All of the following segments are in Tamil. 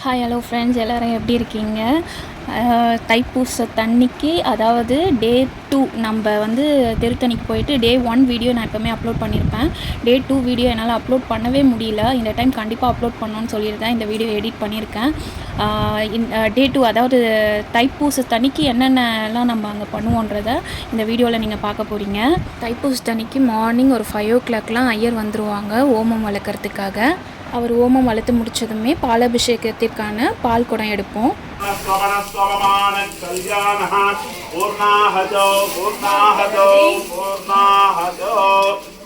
ஹாய் ஹலோ ஃப்ரெண்ட்ஸ், எல்லோரும் எப்படி இருக்கீங்க? தைப்பூசத்தன்னைக்கு, அதாவது டே 2 நம்ம திருத்தணிக்கு போயிட்டு டே 1 வீடியோ நான் எப்போவுமே அப்லோட் பண்ணியிருப்பேன். டே 2 வீடியோ என்னால் அப்லோட் பண்ணவே முடியல. இந்த டைம் கண்டிப்பாக அப்லோட் பண்ணணும்னு சொல்லியிருந்தேன். இந்த வீடியோ எடிட் பண்ணியிருக்கேன். டே 2 அதாவது தைப்பூசத்தன்னைக்கு என்னென்னலாம் நம்ம அங்கே பண்ணுவோன்றதை இந்த வீடியோவில் நீங்கள் பார்க்க போகிறீங்க. தைப்பூசத்தன்னைக்கு மார்னிங் ஒரு 5 o'clockலாம் ஐயர் வந்துடுவாங்க ஓமம் வளர்க்குறதுக்காக. அவர் ஓமம் வளர்த்து முடித்ததுமே பாலாபிஷேகத்திற்கான பால் குடம் எடுப்போம்.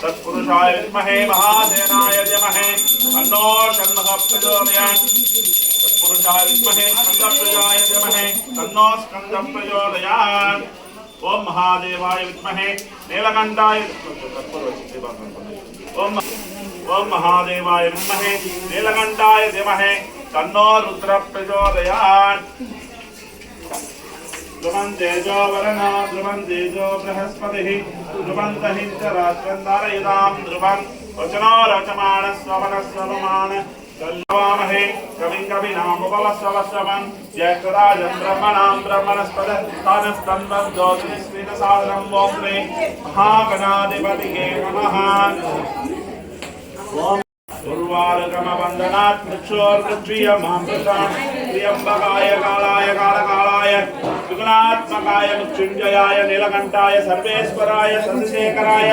तत्पुरुषाय विद्महे महासेनाय धीमहि तन्नो षण्मुखः प्रचोदयात् तत्पुरुषाय विद्महे स्कन्दप्रजाय धीमहि तन्नो स्कन्दः प्रचोदयात् ओम महादेवाय विद्महे नीलकण्ठाय ओम महादेवाय विद्महे नीलकण्ठाय धीमहि तन्नो रुद्रः प्रचोदयात् ध्रुवं तेजो वरुणो ध्रुवं तेजो बृहस्पतिः ध्रुवन्तहिञ्चरात्रन्दारयुधां ध्रुवं वचनो रचमाणस्वमनस्वमान कल्वामहे कविं कविनामुपवस्ववस्वं ज्येष्ठराजं ब्रह्मणां ब्रह्मणस्पदस्थानस्तन्वं ज्योतिष्कृतसाधनं ॐ श्री महागणाधिपतिये नमः। उर्वारुकमवन्दनात् मृक्षोर्वृक्षीयमामृतान् त्र्यम्बकाय कालाय कालकालाय विघ्नात्मकाय मृत्युञ्जयाय नीलकण्ठाय सर्वेश्वराय शशिशेखराय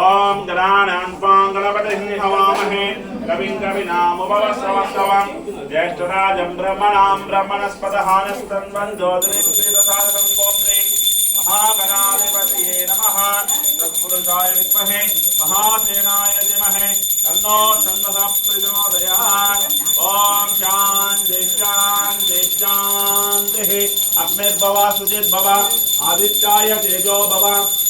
ओम गणानान्त्वां गणपतिं हवामहे कविं कविनामुपवस्ववस्वं ज्येष्ठराजं ब्रह्मणां ब्रह्मणस्पदस्थानस्तन्वं ज्योतिष्कृतसाधनं ॐ श्री महागणाधिपतये नमः। तत्पुरुषाय विद्महे महासेनाय धीमहि तन्नो षण्मुखः प्रचोदयात् ओम शान्ति शान्ति शान्तिः। अग्निर्भव शुचिर्भव आदित्याय तेजो भव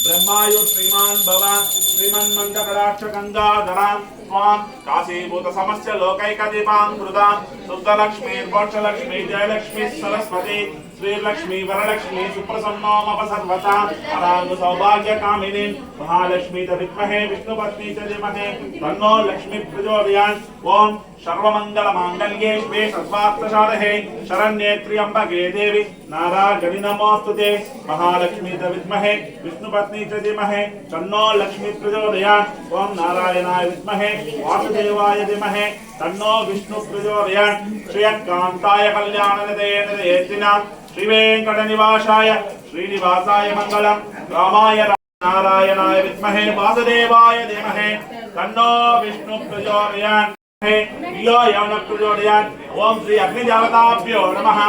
ब्रह्मायु श्रीमान् भव श्रीमन्मन्दकटाक्षगङ्गाधरां त्वां काशीभूत समस्य लोकैकदीपां कृतां शुद्धलक्ष्मीर्मोक्षलक्ष्मी जयलक्ष्मी सरस्वती श्रीलक्ष्मी वरलक्ष्मी सुप्रसन्नोमपसर्वतां अरांग सौभाग्यकामिनीं महालक्ष्मी च विद्महे विष्णुपत्नी च धीमहि तन्नो लक्ष्मी प्रचोदयात् ओम सर्वमंगलमांगल्ये शिवे सर्वार्थसाधके शरण्ये त्र्यंबके देवी नारायणी नमोस्तुते महालक्ष्मी च विद्महे विष्णुपत्नी च धीमहि तन्नो लक्ष्मी प्रचोदयात् ओम नारायणाय विद्महे वासुदेवाय धीमहि तन्नो विष्णु प्रचोदयात् श्रीकान्ताय कल्याणनिधये श्रीवेंकटनिवासाय श्रीनिवासाय मंगलम रामाय नारायणाय विद्महे वासुदेवाय धीमहि तन्नो विष्णु प्रचोदयात् यो यवन प्रचोदयात् ओम श्री अग्निदेवताभ्यो नमः।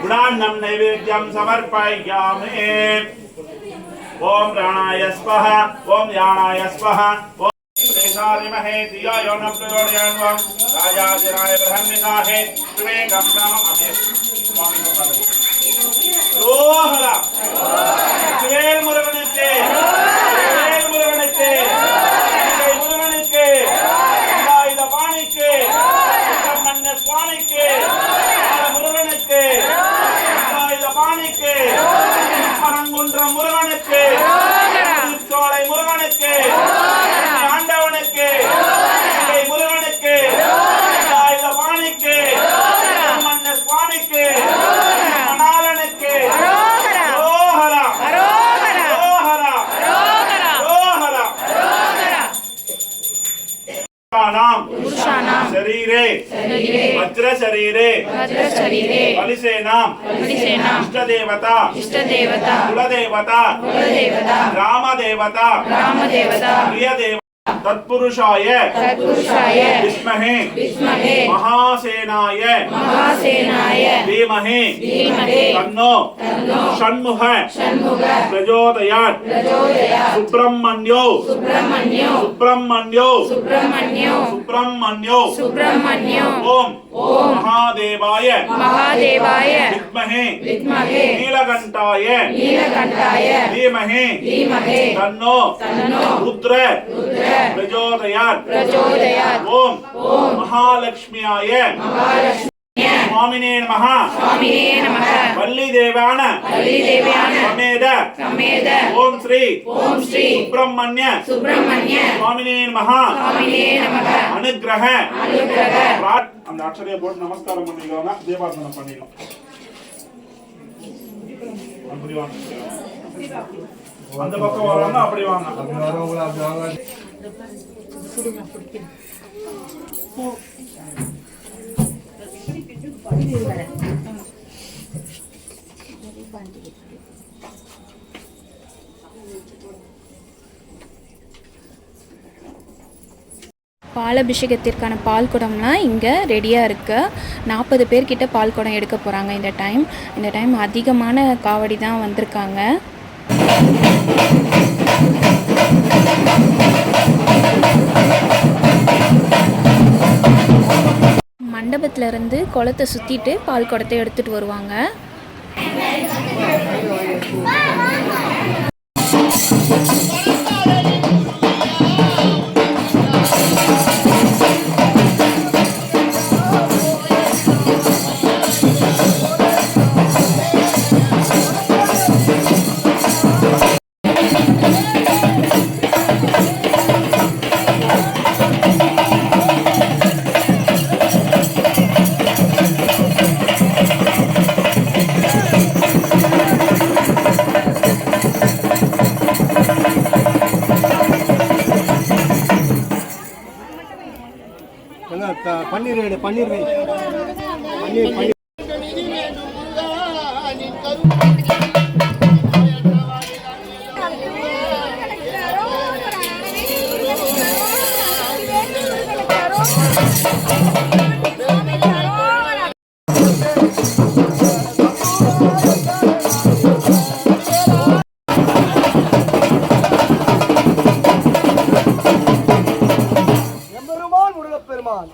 गुणान्नं नैवेद्यं समर्पयामि। ओम प्राणाय स्वाहा ओम यानाय स्वाहा ओम प्रेषादिमहे धियो यो न प्रचोदयात् ओम राजाधिराय ब्रह्मनिधाहे त्रिवेकं कामं अभि स्वामी भगवान् रोहरा वेल मुरुगनके वेल मुरुगनके मुरुगनके इद पाणिके सुब्रह्मण्य स्वामीके मुरुगनके इद पाणिके परंगुंड्र मुरुगनके चोळै मुरुगनके आंडवनके मुरुगनके इद पाणिके सुब्रह्मण्य स्वामीके मनालनके रोहरा रोहरा रोहरा रोहरा पुरुषाणां शरीरे वज्र शरीरे बलिसेनां इष्टदेवता कुलदेवता ग्रामदेवता प्रियदेवता तत्पुरुषाय विद्महे महासेनाय धीमहि तन्नो षण्मुखः प्रचोदयात् सुब्रह्मण्यो ओम महादेवाय विद्महे नीलकण्ठाय धीमहि तन्नो रुद्र प्रचोदयात् ओम महालक्ष्म्याय स्वामिने नमः वल्ली देवान समेत ओम श्री सुब्रह्मण्य स्वामिने नमः अनुग्रह அந்த அக்ஷதையை போட்டு நமஸ்காரம் பண்ணிக்கோங்க. தீபார்த்தனம் பண்ணிக்கலாம். அப்படி வாங்க, அந்த பக்கம் வரவங்க அப்படி வாங்க. பாலபிஷேகத்திற்கான பால் குடம்லாம் இங்கே ரெடியாக இருக்குது. 40 பேர்கிட்ட பால் குடம் எடுக்க போகிறாங்க. இந்த டைம் அதிகமான காவடி தான் வந்திருக்காங்க. மண்டபத்திலேருந்து குளத்தை சுற்றிட்டு பால் குடத்தை எடுத்துகிட்டு வருவாங்க. பன்னீர் பன்னீர் பன்னீர் பெருமான்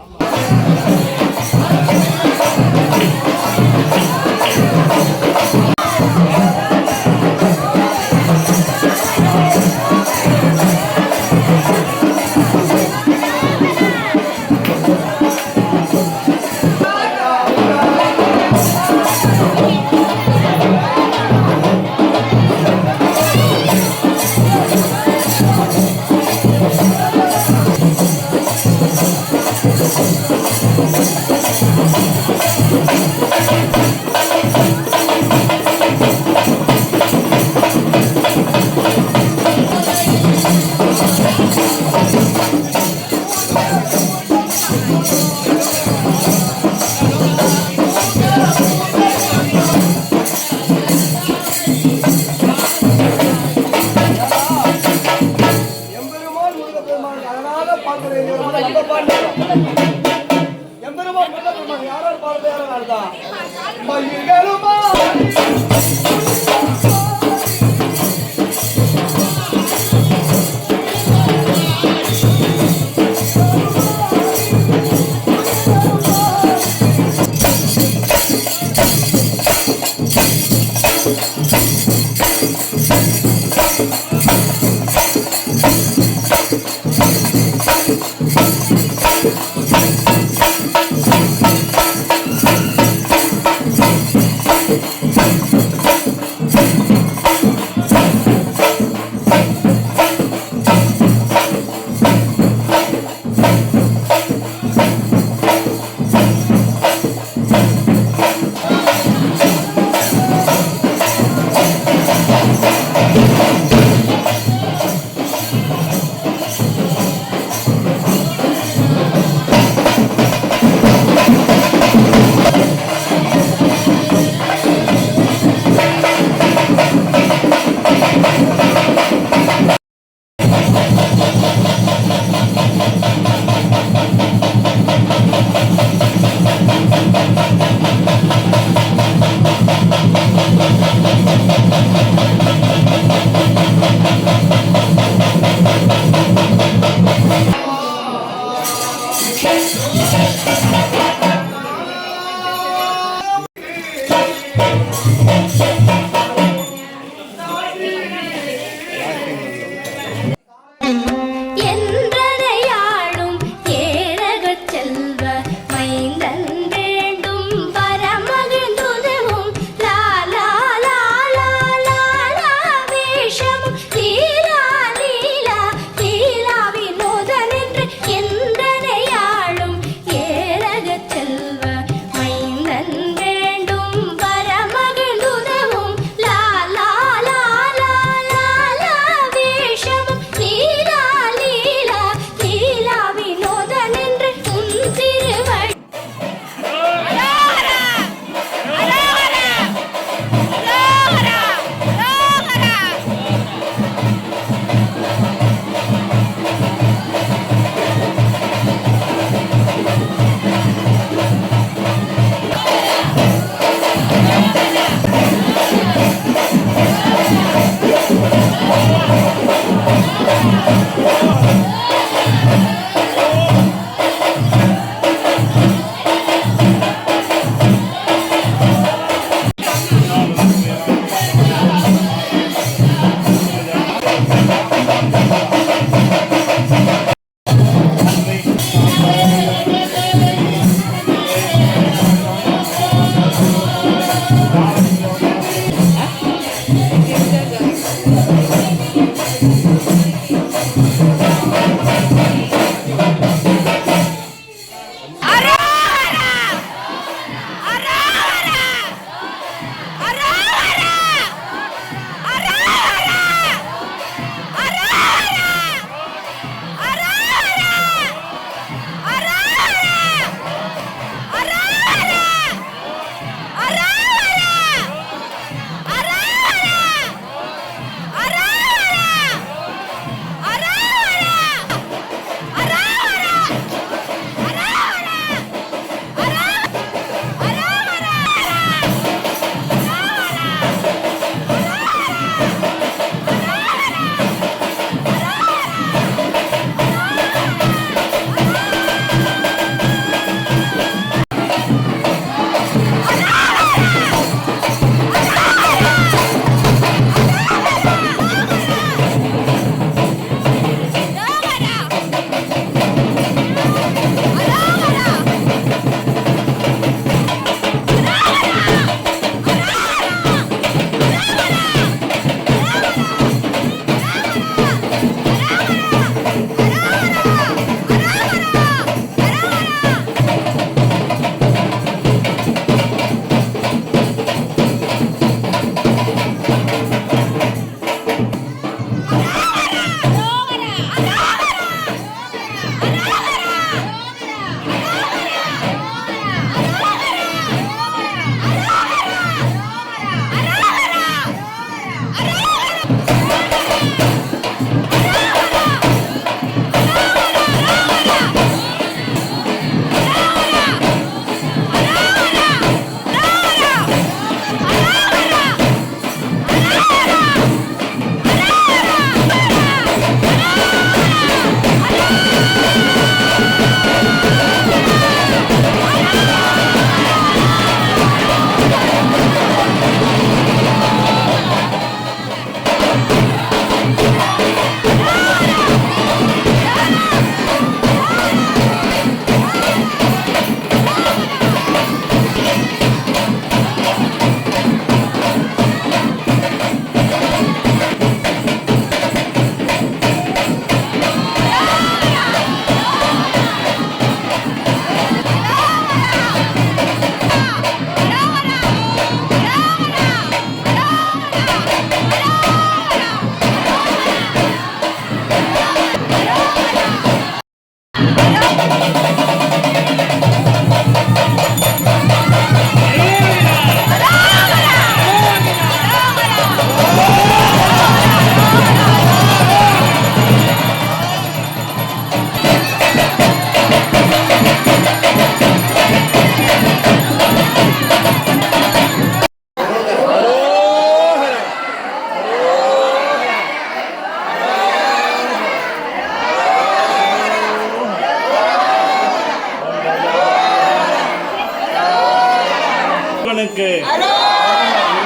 முருகனுக்கு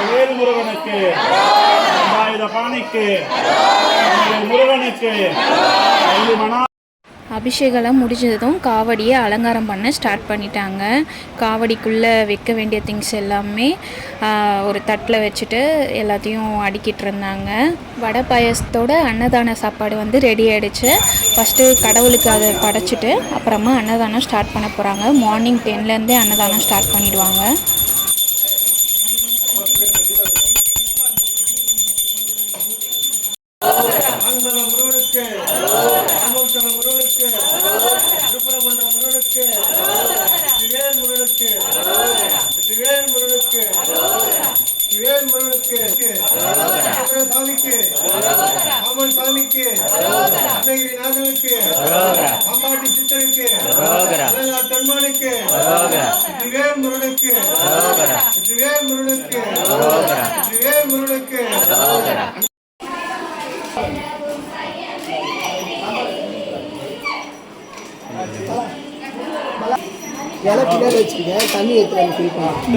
வேல் முருகனுக்கு ஆயுத பாணிக்கு முருகனுக்கு மனா. அபிஷேகம்லாம் முடிஞ்சதும் காவடியை அலங்காரம் பண்ண ஸ்டார்ட் பண்ணிட்டாங்க. காவடிக்குள்ளே வைக்க வேண்டிய திங்ஸ் எல்லாமே ஒரு தட்டில் வச்சுட்டு எல்லாத்தையும் அடுக்கிட்டு இருந்தாங்க. வடை பாயசத்தோட அன்னதான சாப்பாடு வந்து ரெடி ஆகிடுச்சு. ஃபஸ்ட்டு கடவுளுக்கு அதை படைச்சிட்டு அப்புறமா அன்னதானம் ஸ்டார்ட் பண்ண போகிறாங்க. மார்னிங் 10லேருந்தே அன்னதானம் ஸ்டார்ட் பண்ணிடுவாங்க.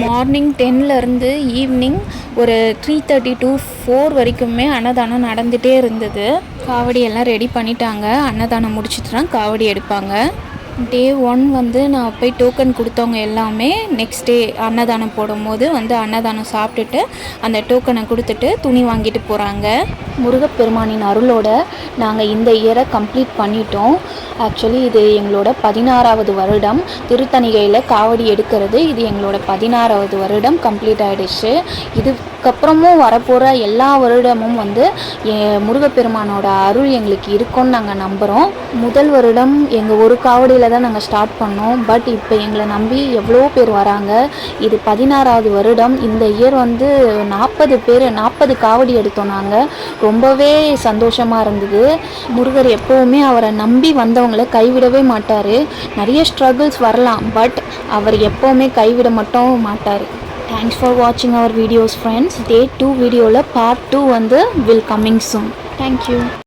மார்னிங் 10லேருந்து ஈவினிங் ஒரு 3:30 to 4 வரைக்குமே அன்னதானம் நடந்துகிட்டே இருந்தது. காவடி எல்லாம் ரெடி பண்ணிட்டாங்க. அன்னதானம் முடிச்சுட்டு தான் காவடி எடுப்பாங்க. டே 1 வந்து நான் போய் டோக்கன் கொடுத்தவங்க எல்லாமே நெக்ஸ்ட் டே அன்னதானம் போடும்போது வந்து அன்னதானம் சாப்பிட்டுட்டு அந்த டோக்கனை கொடுத்துட்டு துணி வாங்கிட்டு போகிறாங்க. முருகப்பெருமானின் அருளோட நாங்கள் இந்த இயரை கம்ப்ளீட் பண்ணிட்டோம். ஆக்சுவலி இது எங்களோட 16வது வருடம் திருத்தணிகையில் காவடி எடுக்கிறது. இது எங்களோட 16வது வருடம் கம்ப்ளீட் ஆகிடுச்சு. இதுக்கப்புறமும் வரப்போகிற எல்லா வருடமும் வந்து முருகப்பெருமானோட அருள் எங்களுக்கு இருக்கும்னு நாங்கள் நம்புகிறோம். முதல் வருடம் எங்கள் ஒரு காவடியில் தான் நாங்கள் ஸ்டார்ட் பண்ணோம். பட் இப்போ எங்களை நம்பி எவ்வளோ பேர் வராங்க. இது 16வது வருடம். இந்த இயர் வந்து 40 காவடி எடுத்தோம். நாங்கள் ரொம்பவே சந்தோஷமாக இருந்தது. முருகர் எப்போவுமே அவரை நம்பி வந்தவங்களை கைவிடவே மாட்டார். நிறைய ஸ்ட்ரகிள்ஸ் வரலாம், பட் அவர் எப்போவுமே கைவிட மட்டும் மாட்டார். தேங்க்ஸ் ஃபார் வாட்சிங் அவர் வீடியோஸ் ஃப்ரெண்ட்ஸ். Day 2 வீடியோவில் Part 2 வந்து வில் கம்மிங் சூன். தேங்க்யூ.